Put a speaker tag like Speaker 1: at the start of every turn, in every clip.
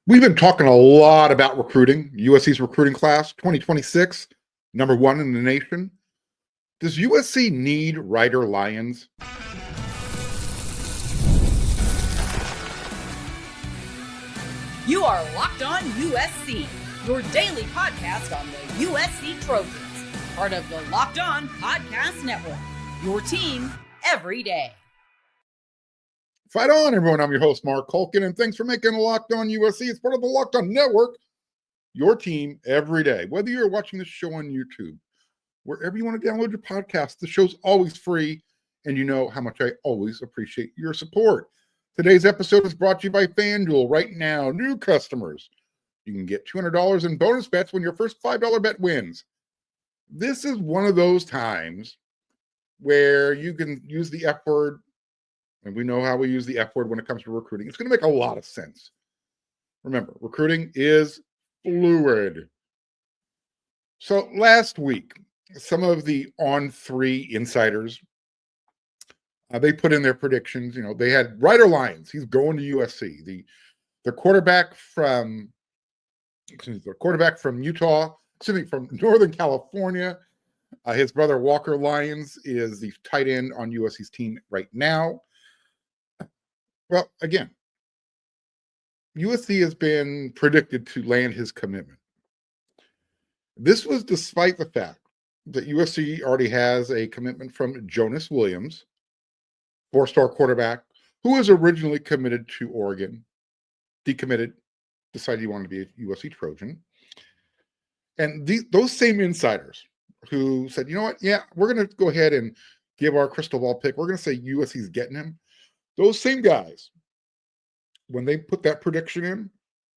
Speaker 1: We've been talking a lot about recruiting. USC's recruiting class 2026, number one in the nation. Does USC need Ryder Lyons?
Speaker 2: You are Locked On USC, your daily podcast on the USC Trojans, part of the Locked On Podcast Network, your team every day.
Speaker 1: Fight on, everyone. I'm your host, Mark Culkin, and thanks for making Locked On USC. It's part of the Locked On Network, your team every day. Whether you're watching this show on YouTube, wherever you want to download your podcast, the show's always free, and you know how much I always appreciate your support. Today's episode is brought to you by FanDuel. Right now, new customers, you can get $200 in bonus bets when your first $5 bet wins. This is one of those times where you can use the F word, and we know how we use the F word when it comes to recruiting. It's going to make a lot of sense. Remember, recruiting is fluid. So last week, some of the On3 insiders, they put in their predictions. You know, they had Ryder Lyons. He's going to USC. The quarterback from Utah, from Northern California. His brother Walker Lyons is the tight end on USC's team right now. Well, again, USC has been predicted to land his commitment. This was despite the fact that USC already has a commitment from Jonas Williams, four-star quarterback, who was originally committed to Oregon, decommitted, decided he wanted to be a USC Trojan. And those same insiders who said, you know what, yeah, we're going to go ahead and give our crystal ball pick. We're going to say USC's getting him. Those same guys, when they put that prediction in,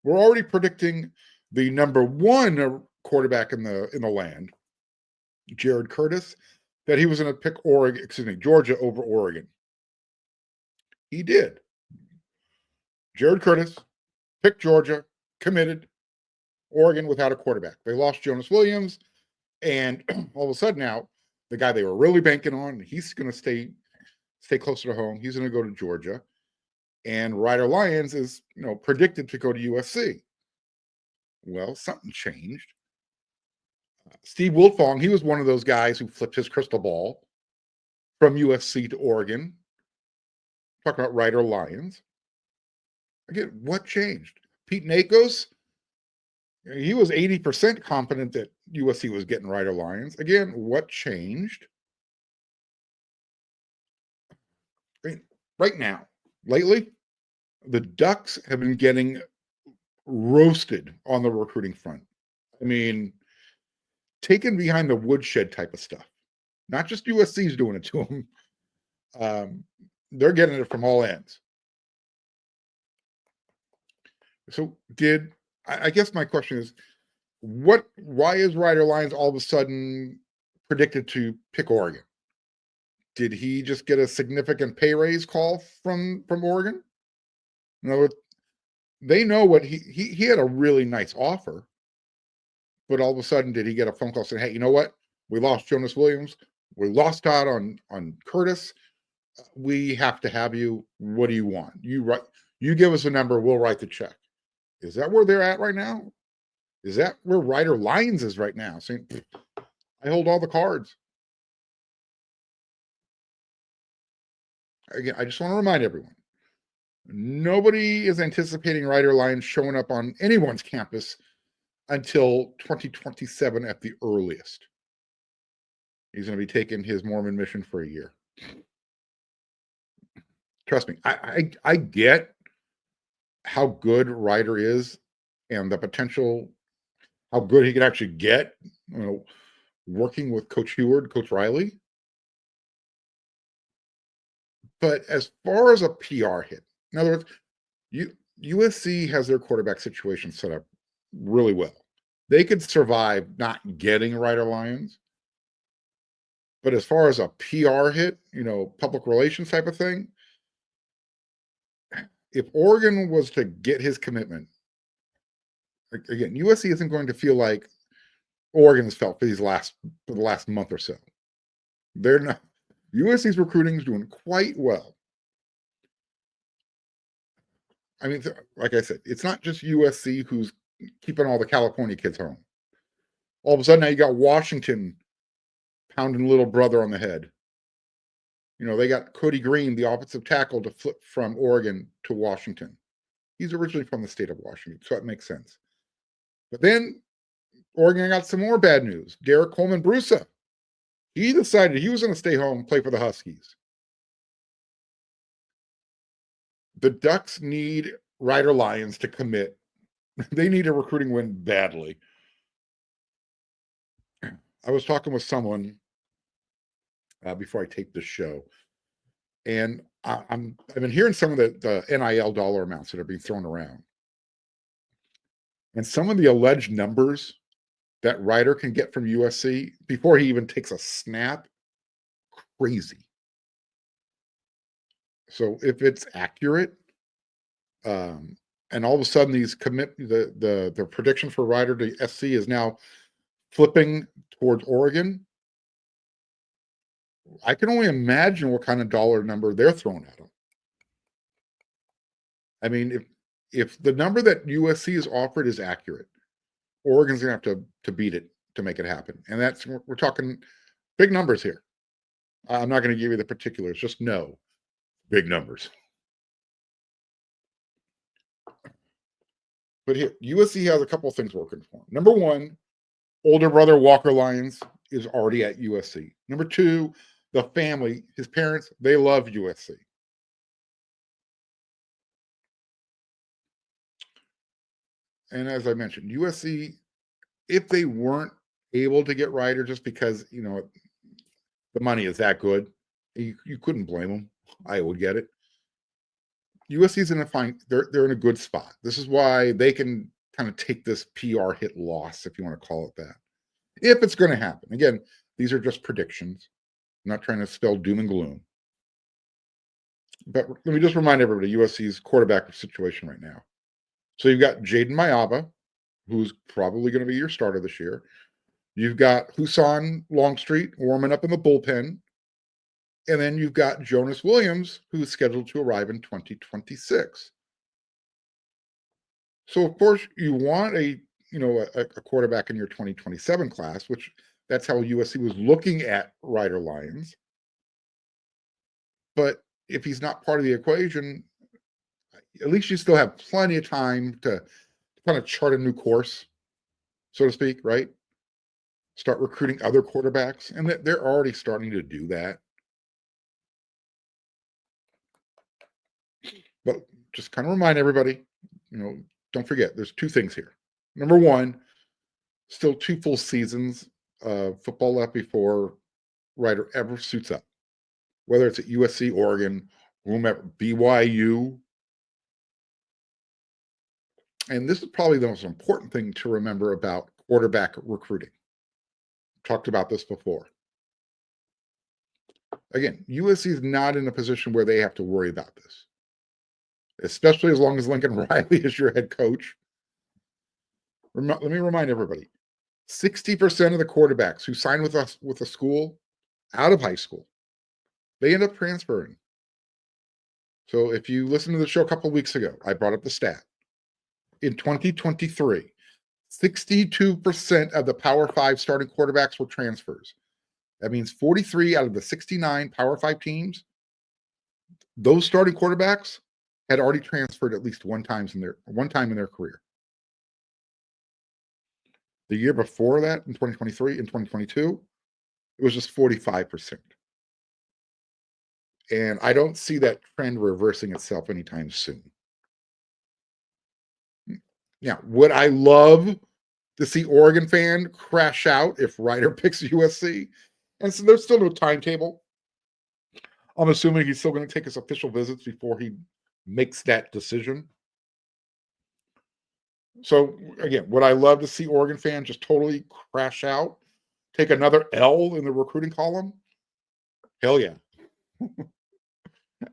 Speaker 1: were already predicting the number one quarterback in the land, Jared Curtis, that he was going to pick Georgia over Oregon. He did. Jared Curtis picked Georgia, committed. Oregon without a quarterback. They lost Jonas Williams, and all of a sudden now, the guy they were really banking on, he's going to stay closer to home. He's going to go to Georgia. And Ryder Lyons is, predicted to go to USC. Well, something changed. Steve Wiltfong, he was one of those guys who flipped his crystal ball from USC to Oregon. Talking about Ryder Lyons. Again, what changed? Pete Nakos, he was 80% confident that USC was getting Ryder Lyons. Again, what changed? Right now, lately, the Ducks have been getting roasted on the recruiting front. I mean, taken behind the woodshed type of stuff. Not just USC's doing it to them. They're getting it from all ends. So I guess my question is, why is Ryder Lyons all of a sudden predicted to pick Oregon? Did he just get a significant pay raise call from Oregon? In other words, they know what he had a really nice offer, but all of a sudden, did he get a phone call saying, hey, you know what? We lost Jonas Williams. We lost out on Curtis. We have to have you. What do you want? You give us a number, we'll write the check. Is that where they're at right now? Is that where Ryder Lyons is right now? Saying, I hold all the cards. Again, I just want to remind everyone, nobody is anticipating Ryder Lyons showing up on anyone's campus until 2027 at the earliest. He's going to be taking his Mormon mission for a year. Trust me, I get how good Ryder is and the potential, how good he could actually get, working with Coach Heward, Coach Riley. But as far as a PR hit, in other words, USC has their quarterback situation set up really well. They could survive not getting Ryder Lyons. But as far as a PR hit, public relations type of thing, if Oregon was to get his commitment, again, USC isn't going to feel like Oregon's felt for the last month or so. They're not. USC's recruiting is doing quite well. I mean, like I said, it's not just USC who's keeping all the California kids home. All of a sudden, now you got Washington pounding little brother on the head. They got Cody Green, the offensive tackle, to flip from Oregon to Washington. He's originally from the state of Washington, so that makes sense. But then Oregon got some more bad news. Derek Coleman-Brusa, he decided he was going to stay home and play for the Huskies. The Ducks need Ryder Lyons to commit. They need a recruiting win badly. I was talking with someone before I taped this show, and I've been hearing some of the NIL dollar amounts that are being thrown around, and some of the alleged numbers that Ryder can get from USC before he even takes a snap, crazy. So if it's accurate, and all of a sudden these the prediction for Ryder to SC is now flipping towards Oregon, I can only imagine what kind of dollar number they're throwing at him. I mean, if the number that USC is offered is accurate, Oregon's gonna have to beat it to make it happen. And that's, we're talking big numbers here. I'm not going to give you the particulars, just know big numbers. But here, USC has a couple of things working for him. Number one, older brother Walker Lyons is already at USC. Number two, the family, his parents, they love USC. And as I mentioned, USC, if they weren't able to get Ryder just because, the money is that good, you couldn't blame them. I would get it. USC's they're in a good spot. This is why they can kind of take this PR hit loss, if you want to call it that, if it's going to happen. Again, these are just predictions. I'm not trying to spell doom and gloom. But let me just remind everybody USC's quarterback situation right now. So you've got Jaden Mayaba, who's probably going to be your starter this year. You've got Husan Longstreet warming up in the bullpen. And then you've got Jonas Williams, who's scheduled to arrive in 2026. So, of course, you want a quarterback in your 2027 class, which that's how USC was looking at Ryder Lyons. But if he's not part of the equation, at least you still have plenty of time to kind of chart a new course, so to speak, right? Start recruiting other quarterbacks. And they're already starting to do that. But just kind of remind everybody, don't forget, there's two things here. Number one, still 2 full seasons of football left before Ryder ever suits up, whether it's at USC, Oregon, whomever, BYU. And this is probably the most important thing to remember about quarterback recruiting. Talked about this before. Again, USC is not in a position where they have to worry about this, especially as long as Lincoln Riley is your head coach. Let me remind everybody, 60% of the quarterbacks who sign with us with a school out of high school, they end up transferring. So if you listened to the show a couple of weeks ago, I brought up the stat. In 2023, 62% of the Power 5 starting quarterbacks were transfers. That means 43 out of the 69 Power 5 teams, those starting quarterbacks had already transferred at least one time in their career. The year before that, in 2023 and 2022, it was just 45%. And I don't see that trend reversing itself anytime soon. Now, would I love to see Oregon fan crash out if Ryder picks USC? And so there's still no timetable. I'm assuming he's still going to take his official visits before he makes that decision. So again, would I love to see Oregon fans just totally crash out, take another L in the recruiting column? Hell yeah.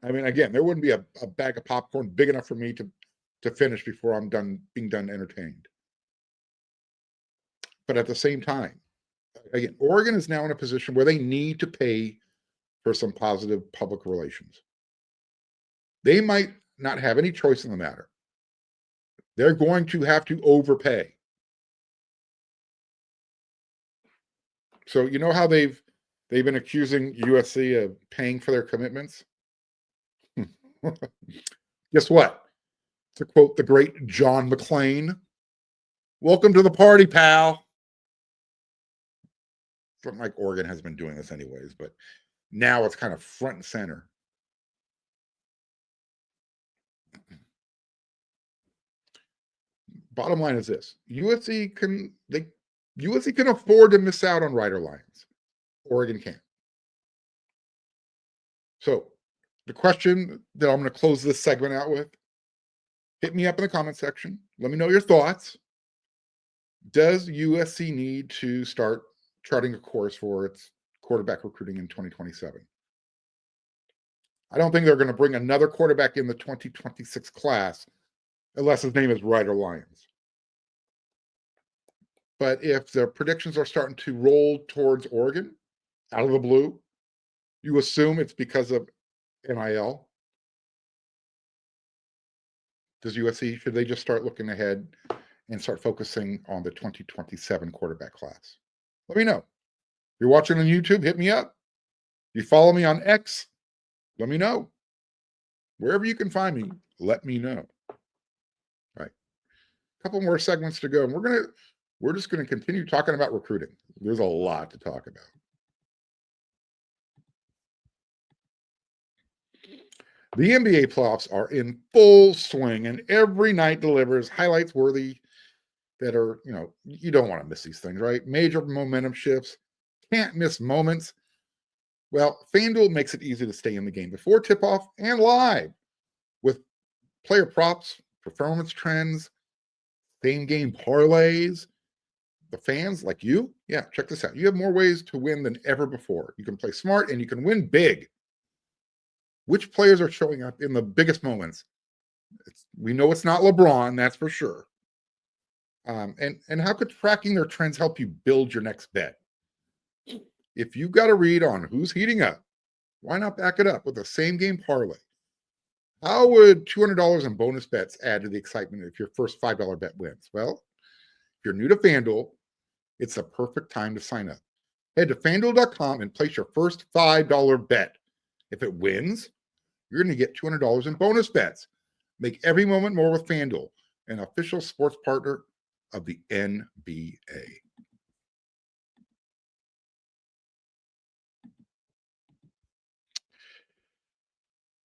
Speaker 1: I mean, again, there wouldn't be a bag of popcorn big enough for me to finish before I'm being done entertained. But at the same time, again, Oregon is now in a position where they need to pay for some positive public relations. They might not have any choice in the matter. They're going to have to overpay. So you know how they've been accusing USC of paying for their commitments? Guess what? To quote the great John McClane, welcome to the party, pal. Something like Oregon has been doing this anyways, but now it's kind of front and center. Bottom line is this: USC can afford to miss out on Ryder Lyons. Oregon can't. So the question that I'm going to close this segment out with, hit me up in the comment section. Let me know your thoughts. Does USC need to start charting a course for its quarterback recruiting in 2027? I don't think they're going to bring another quarterback in the 2026 class unless his name is Ryder Lyons. But if the predictions are starting to roll towards Oregon out of the blue, you assume it's because of NIL. Does USC, should they just start looking ahead and start focusing on the 2027 quarterback class? Let me know. If you're watching on YouTube, hit me up. If you follow me on X, let me know. Wherever you can find me, let me know. All right. A couple more segments to go. And we're just going to continue talking about recruiting. There's a lot to talk about. The NBA playoffs are in full swing, and every night delivers highlights worthy that are, you don't want to miss these things, right? Major momentum shifts, can't miss moments. Well, FanDuel makes it easy to stay in the game before tip-off and live with player props, performance trends, same-game parlays. The fans like you, check this out. You have more ways to win than ever before. You can play smart and you can win big. Which players are showing up in the biggest moments? We know it's not LeBron, that's for sure. And how could tracking their trends help you build your next bet? If you got a read on who's heating up, why not back it up with a same-game parlay? How would $200 in bonus bets add to the excitement if your first $5 bet wins? Well, if you're new to FanDuel, it's the perfect time to sign up. Head to FanDuel.com and place your first $5 bet. If it wins, you're going to get $200 in bonus bets. Make every moment more with FanDuel, an official sports partner of the NBA.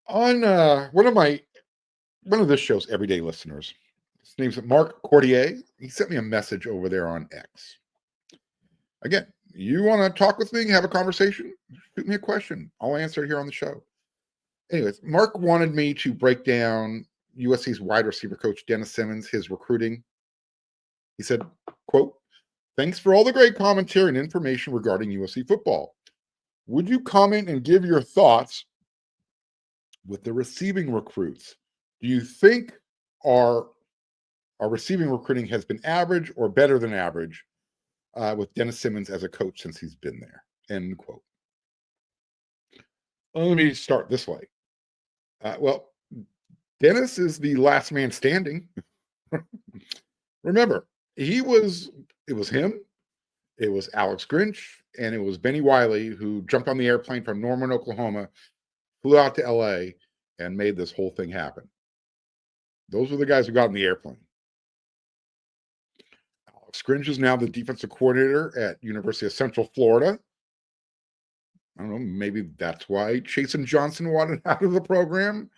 Speaker 1: On one of this show's everyday listeners, his name's Mark Cordier. He sent me a message over there on X. Again, you want to talk with me, have a conversation, shoot me a question. I'll answer it here on the show. Anyways, Mark wanted me to break down USC's wide receiver coach, Dennis Simmons, his recruiting. He said, quote, "Thanks for all the great commentary and information regarding USC football. Would you comment and give your thoughts with the receiving recruits? Do you think our receiving recruiting has been average or better than average with Dennis Simmons as a coach since he's been there?" End quote. Let me start this way. Well, Dennis is the last man standing. Remember, it was him, it was Alex Grinch, and it was Benny Wiley who jumped on the airplane from Norman, Oklahoma, flew out to LA, and made this whole thing happen. Those were the guys who got on the airplane. Alex Grinch is now the defensive coordinator at University of Central Florida. I don't know, maybe that's why Chasen Johnson wanted out of the program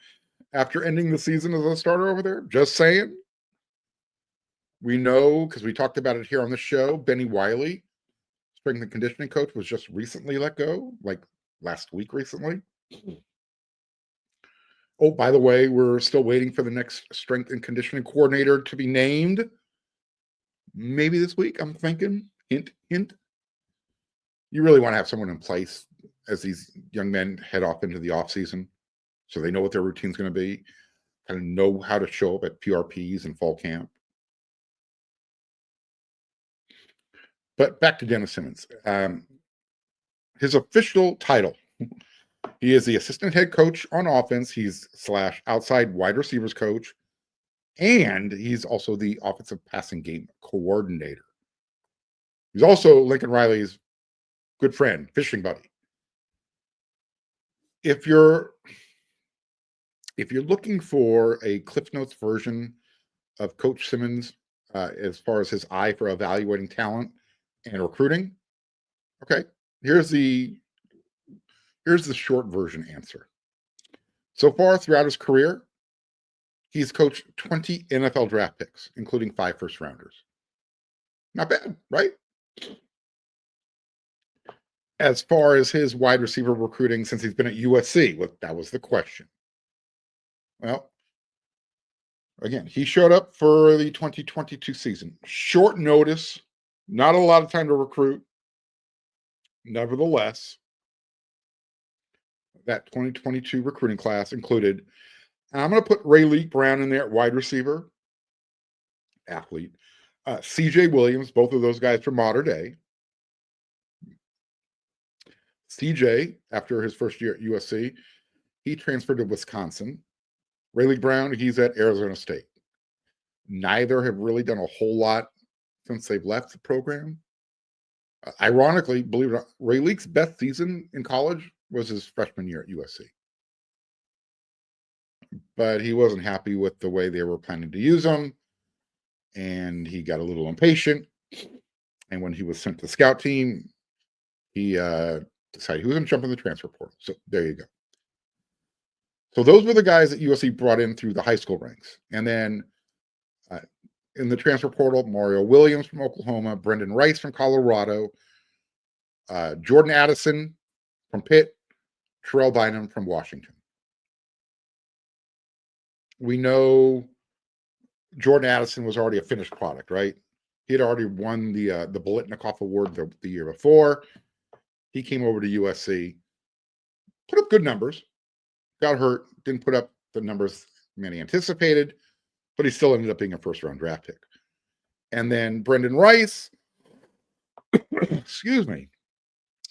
Speaker 1: after ending the season as a starter over there. Just saying. We know, because we talked about it here on the show, Benny Wiley, strength and conditioning coach, was just recently let go, like last week recently. Oh, by the way, we're still waiting for the next strength and conditioning coordinator to be named. Maybe this week, I'm thinking. Hint, hint. You really want to have someone in place as these young men head off into the offseason so they know what their routine's going to be, kind of know how to show up at PRPs and fall camp. But back to Dennis Simmons. His official title, he is the assistant head coach on offense. He's / outside wide receivers coach. And he's also the offensive passing game coordinator. He's also Lincoln Riley's good friend, fishing buddy. If you're looking for a Cliff Notes version of Coach Simmons, as far as his eye for evaluating talent and recruiting, okay, here's the short version answer. So far throughout his career, he's coached 20 NFL draft picks, including 5 first rounders. Not bad, right? As far as his wide receiver recruiting since he's been at USC, well, that was the question. Well, again, he showed up for the 2022 season. Short notice, not a lot of time to recruit. Nevertheless, that 2022 recruiting class included, and I'm going to put Ray Brown in there at wide receiver, athlete. CJ Williams, both of those guys from Mater Dei. CJ, after his first year at USC, he transferred to Wisconsin. Ray Brown, he's at Arizona State. Neither have really done a whole lot since they've left the program. Ironically, believe it or not, Ray Leak's best season in college was his freshman year at USC. But he wasn't happy with the way they were planning to use him, and he got a little impatient. And when he was sent to the scout team, he decided he was going to jump in the transfer portal. So there you go. So those were the guys that USC brought in through the high school ranks. And then in the transfer portal, Mario Williams from Oklahoma, Brendan Rice from Colorado, Jordan Addison from Pitt, Terrell Bynum from Washington. We know Jordan Addison was already a finished product, right? He had already won the Bolitnikoff Award the year before. He came over to USC, put up good numbers, got hurt, didn't put up the numbers many anticipated, but he still ended up being a first-round draft pick. And then Brendan Rice, excuse me,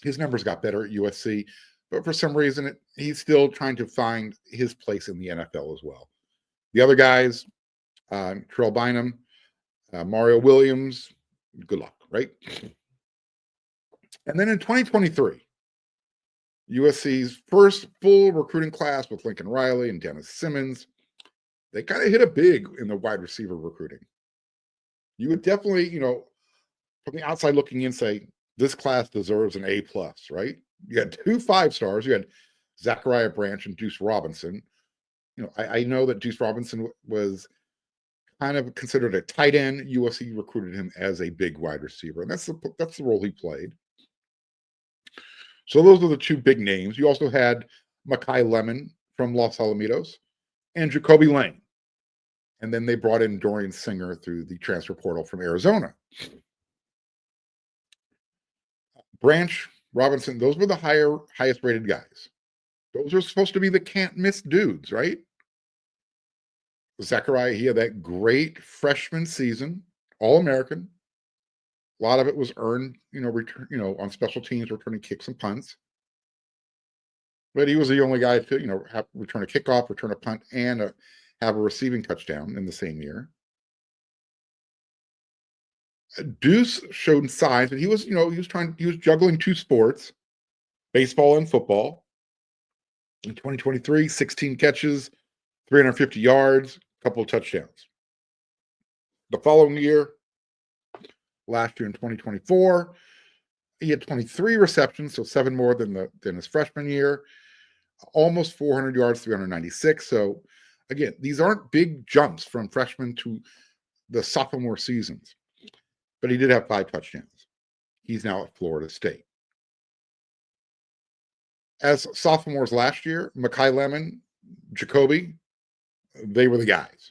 Speaker 1: his numbers got better at USC, but for some reason, he's still trying to find his place in the NFL as well. The other guys, Terrell Bynum, Mario Williams, good luck, right? And then in 2023, USC's first full recruiting class with Lincoln Riley and Dennis Simmons, they kind of hit a big in the wide receiver recruiting. You would definitely, from the outside looking in, say, this class deserves an A+, right? You had 2 5-stars. You had Zachariah Branch and Deuce Robinson. I know that Deuce Robinson was kind of considered a tight end. USC recruited him as a big wide receiver, and that's the role he played. So those are the 2 big names. You also had Makai Lemon from Los Alamitos and Jacoby Lane. And then they brought in Dorian Singer through the transfer portal from Arizona. Branch, Robinson, those were the highest rated guys. Those are supposed to be the can't miss dudes, right? Zachariah, he had that great freshman season, All-American. A lot of it was earned, on special teams, returning kicks and punts. But he was the only guy to, have return a kickoff, return a punt, and have a receiving touchdown in the same year. Deuce showed signs, but he was juggling 2 sports, baseball and football. In 2023, 16 catches, 350 yards, a couple of touchdowns. The following year, last year in 2024, he had 23 receptions, so 7 more than his freshman year, almost 400 yards, 396. So again, these aren't big jumps from freshman to the sophomore seasons, but he did have 5 touchdowns. He's now at Florida State. As sophomores last year, Makai Lemon, Jacoby, they were the guys.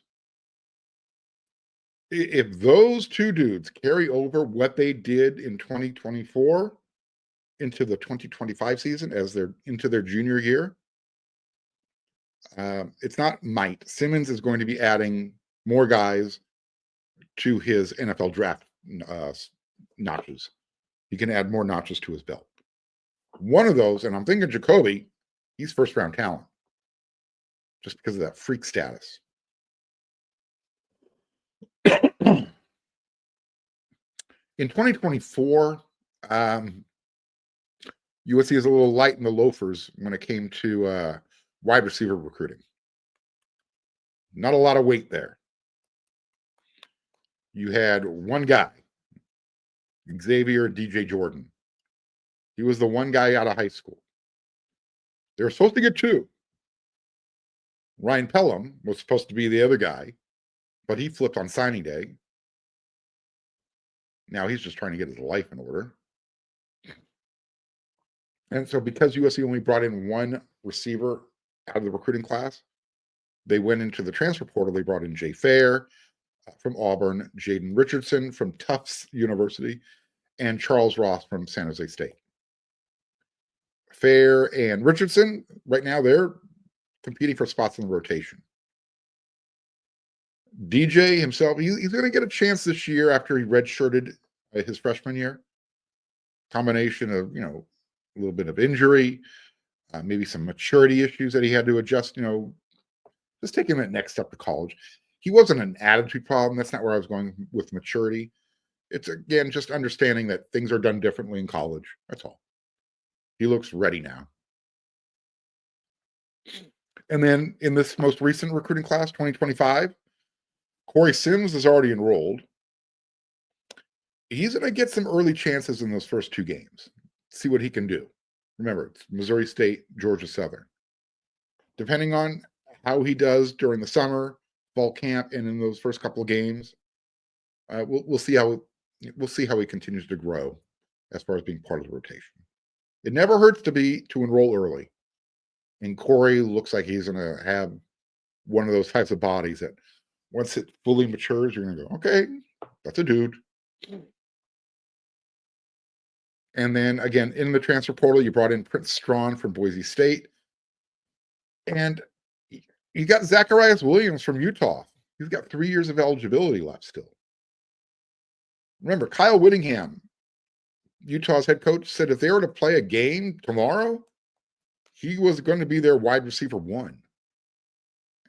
Speaker 1: If those 2 dudes carry over what they did in 2024 into the 2025 season as they're into their junior year, it's not might. Simmons is going to be adding more guys to his NFL draft notches. He can add more notches to his belt. One of those, and I'm thinking Jacoby, he's first-round talent just because of that freak status. In 2024, USC is a little light in the loafers when it came to wide receiver recruiting. Not a lot of weight there. You had one guy, Xavier DJ Jordan. He was the one guy out of high school. They were supposed to get two. Ryan Pelham was supposed to be the other guy, but he flipped on signing day. Now he's just trying to get his life in order. And so because USC only brought in one receiver out of the recruiting class, they went into the transfer portal. They brought in Jay Fair from Auburn, Jaden Richardson from Tufts University, and Charles Ross from San Jose State. Fair and Richardson, right now, they're competing for spots in the rotation. DJ himself, he's going to get a chance this year after he redshirted his freshman year. Combination of, a little bit of injury, maybe some maturity issues that he had to adjust, just taking that next step to college. He wasn't an attitude problem. That's not where I was going with maturity. It's, again, just understanding that things are done differently in college. That's all. He looks ready now. And then in this most recent recruiting class, 2025, Corey Sims is already enrolled. He's going to get some early chances in those first two games. See what he can do. Remember, it's Missouri State, Georgia Southern. Depending on how he does during the summer, fall camp, and in those first couple of games, we'll see how he continues to grow as far as being part of the rotation. It never hurts to enroll early. And Corey looks like he's going to have one of those types of bodies that once it fully matures, you're going to go, okay, that's a dude. And then again, in the transfer portal, you brought in Prince Strawn from Boise State. And you got Zacharias Williams from Utah. He's got 3 years of eligibility left still. Remember, Kyle Whittingham, Utah's head coach, said if they were to play a game tomorrow, he was going to be their wide receiver one.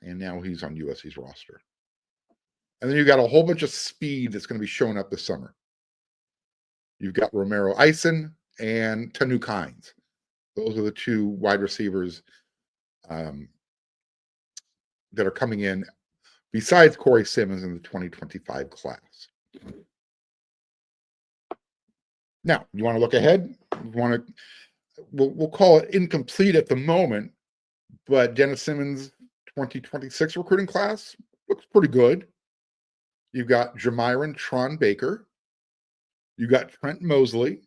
Speaker 1: And now he's on USC's roster. And then you got a whole bunch of speed that's going to be showing up this summer. You've got Romero Eisen and Tanuk Hines. Those are the two wide receivers that are coming in besides Corey Simmons in the 2025 class. Now, you want to look ahead? We'll call it incomplete at the moment, but Dennis Simmons' 2026 recruiting class looks pretty good. You've got Jamiron Tron Baker. You got Trent Mosley.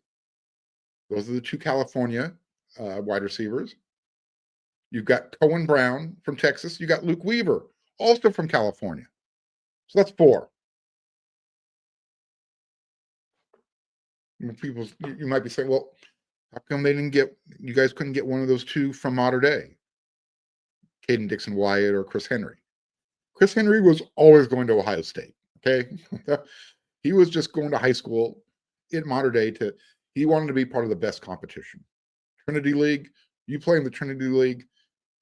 Speaker 1: Those are the two California wide receivers. You've got Cohen Brown from Texas. You got Luke Weaver, also from California. So that's 4. You might be saying, well, how come you guys couldn't get one of those two from Mater Dei? Caden Dixon Wyatt or Chris Henry. Chris Henry was always going to Ohio State, okay? He was just going to high school in Mater Dei he wanted to be part of the best competition. Trinity League, you play in the Trinity League,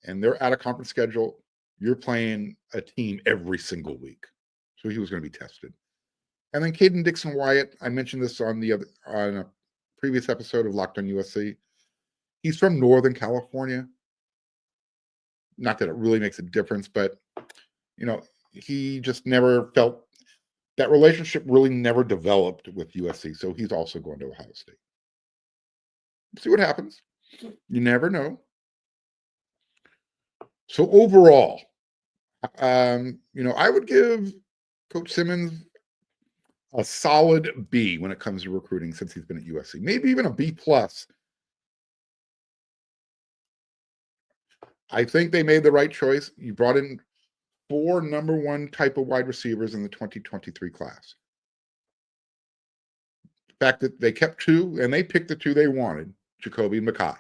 Speaker 1: and they're out of conference schedule. You're playing a team every single week. So he was going to be tested. And then Caden Dixon Wyatt, I mentioned this on a previous episode of Locked on USC. He's from Northern California. Not that it really makes a difference, but he just never felt that relationship really never developed with USC. So he's also going to Ohio State. See what happens. You never know. So overall, I would give Coach Simmons a solid B when it comes to recruiting since he's been at USC. Maybe even a B+. I think they made the right choice. You brought in 4 number 1 type of wide receivers in the 2023 class. The fact that they kept 2 and they picked the 2 they wanted, Jacoby and Mackay.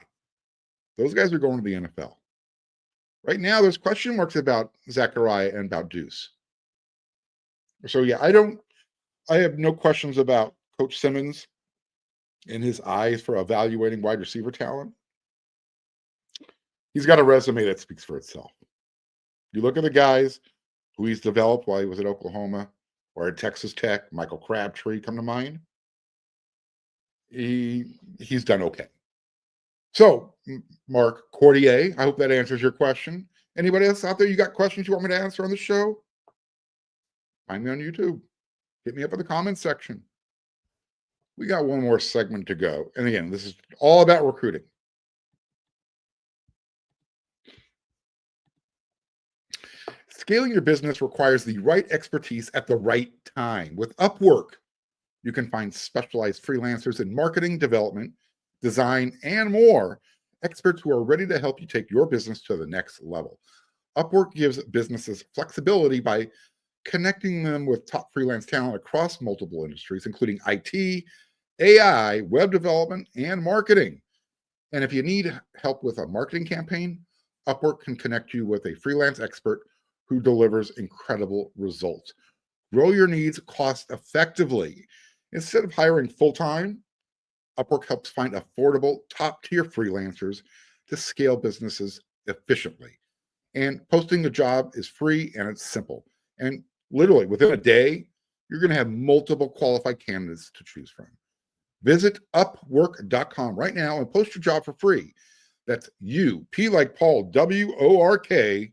Speaker 1: Those guys are going to the NFL. Right now, there's question marks about Zachariah and about Deuce. So yeah, I have no questions about Coach Simmons and his eyes for evaluating wide receiver talent. He's got a resume that speaks for itself. You look at the guys who he's developed while he was at Oklahoma or at Texas Tech, Michael Crabtree come to mind. he's done okay. So, Mark Cordier, I hope that answers your question. Anybody else out there, you got questions you want me to answer on the show? Find me on YouTube. Hit me up in the comments section. We got one more segment to go. And again, this is all about recruiting. Scaling your business requires the right expertise at the right time. With Upwork, you can find specialized freelancers in marketing, development, design, and more, experts who are ready to help you take your business to the next level. Upwork gives businesses flexibility by connecting them with top freelance talent across multiple industries, including IT, AI, web development, and marketing. And if you need help with a marketing campaign, Upwork can connect you with a freelance expert who delivers incredible results. Grow your needs cost effectively. Instead of hiring full-time, Upwork helps find affordable, top-tier freelancers to scale businesses efficiently. And posting a job is free and it's simple. And literally within a day, you're going to have multiple qualified candidates to choose from. Visit upwork.com right now and post your job for free. That's P like Paul, WORK.com.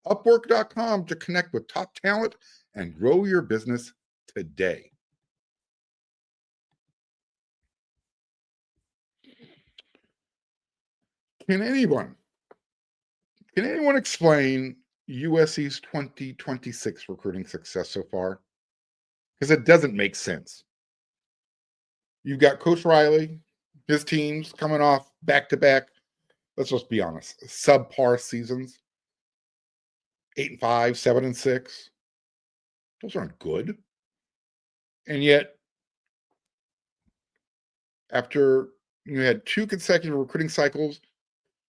Speaker 1: Upwork.com to connect with top talent and grow your business today. Can anyone explain USC's 2026 recruiting success so far? Because it doesn't make sense. You've got Coach Riley, his teams coming off back-to-back, let's just be honest, subpar seasons. 8-5, 7-6. Those aren't good. And yet, after you had 2 consecutive recruiting cycles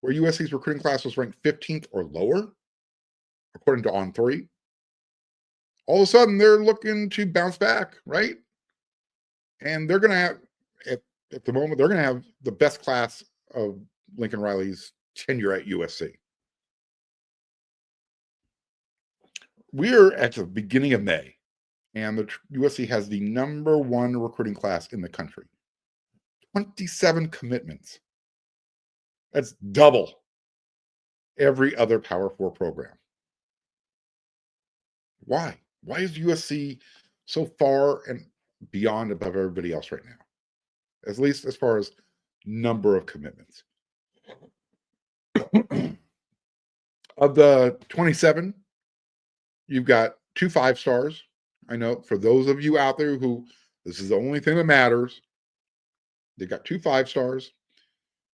Speaker 1: where USC's recruiting class was ranked 15th or lower, according to On3, all of a sudden they're looking to bounce back, right? And they're going to have, at the moment, they're going to have the best class of Lincoln Riley's tenure at USC. We're at the beginning of May, and the USC has the #1 recruiting class in the country. 27 commitments. That's double every other Power 4 program. Why? Why is USC so far and beyond above everybody else right now? At least as far as number of commitments. Of the 27, you've got 2 5-stars. I know for those of you out there who this is the only thing that matters, they've got 2 5-stars.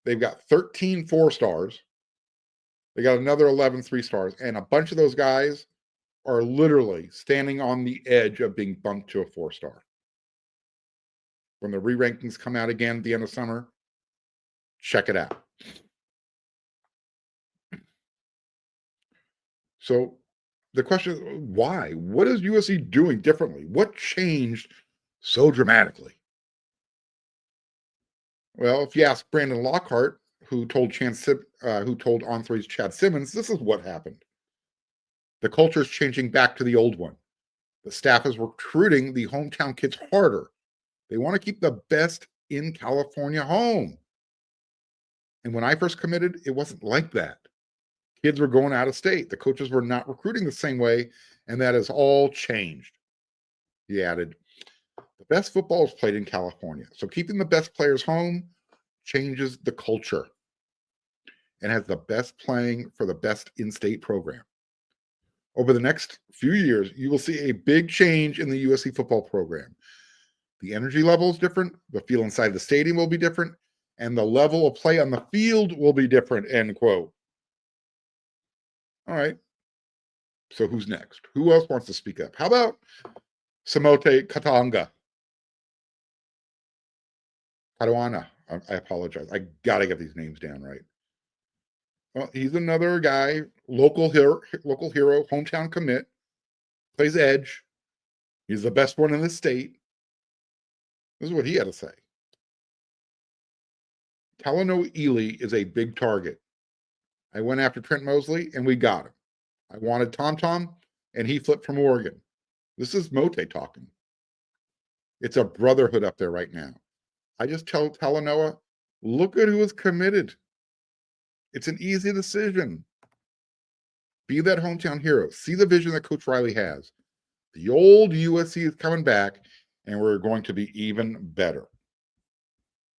Speaker 1: They've got 13 4-stars. They got another 11 3-stars. And a bunch of those guys are literally standing on the edge of being bumped to a 4-star. When the re-rankings come out again at the end of summer, check it out. So the question is, why? What is USC doing differently? What changed so dramatically? Well, if you ask Brandon Lockhart, who told On3's Chad Simmons, this is what happened. The culture is changing back to the old one. The staff is recruiting the hometown kids harder. They want to keep the best in California home. And when I first committed, it wasn't like that. Kids were going out of state. The coaches were not recruiting the same way, and that has all changed. He added, the best football is played in California. So keeping the best players home changes the culture and has the best playing for the best in-state program. Over the next few years, you will see a big change in the USC football program. The energy level is different. The feel inside the stadium will be different. And the level of play on the field will be different, end quote. All right. So who's next? Who else wants to speak up? How about Samote Katanga? Katawana. I apologize. I got to get these names down right. Well, he's another guy, local hero, hometown commit, plays edge. He's the best one in the state. This is what he had to say. Talanoa Ely is a big target. I went after Trent Mosley, and we got him. I wanted Tom, and he flipped from Oregon. This is Mote talking. It's a brotherhood up there right now. I just tell Talanoa, look at who is committed. It's an easy decision. Be that hometown hero. See the vision that Coach Riley has. The old USC is coming back, and we're going to be even better.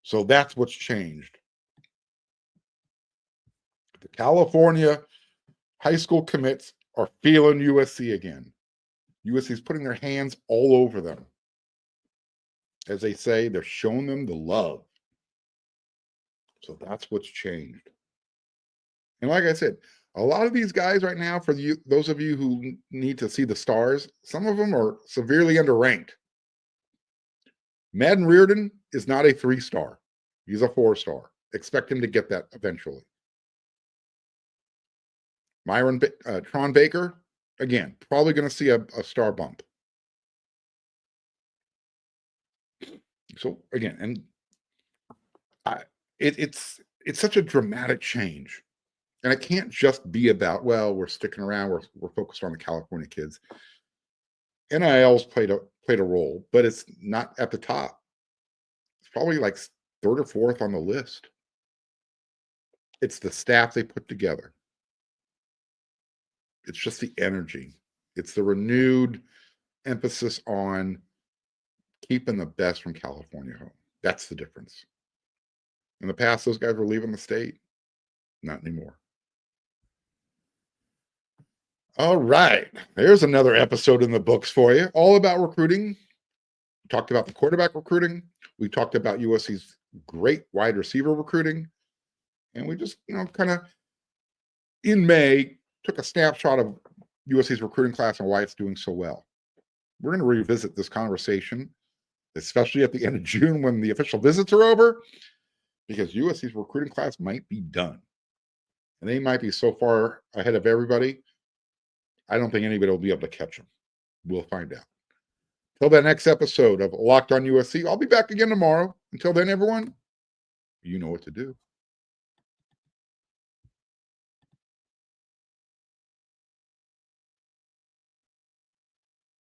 Speaker 1: So that's what's changed. The California high school commits are feeling USC again. USC is putting their hands all over them. As they say, they're showing them the love. So that's what's changed. And like I said, a lot of these guys right now, for those of you who need to see the stars, some of them are severely underranked. Madden Reardon is not a 3-star. He's a 4-star. Expect him to get that eventually. Tron Baker, again, probably going to see a star bump. So again, and it's such a dramatic change. And it can't just be about, well, we're sticking around, we're focused on the California kids. NIL's played a role, but it's not at the top. It's probably like 3rd or 4th on the list. It's the staff they put together. It's just the energy. It's the renewed emphasis on keeping the best from California home. That's the difference. In the past, those guys were leaving the state. Not anymore. All right. There's another episode in the books for you, all about recruiting. We talked about the quarterback recruiting. We talked about USC's great wide receiver recruiting. And we just, kind of in May took a snapshot of USC's recruiting class and why it's doing so well. We're going to revisit this conversation, especially at the end of June when the official visits are over, because USC's recruiting class might be done. And they might be so far ahead of everybody, I don't think anybody will be able to catch them. We'll find out. Till that next episode of Locked on USC, I'll be back again tomorrow. Until then, everyone, you know what to do.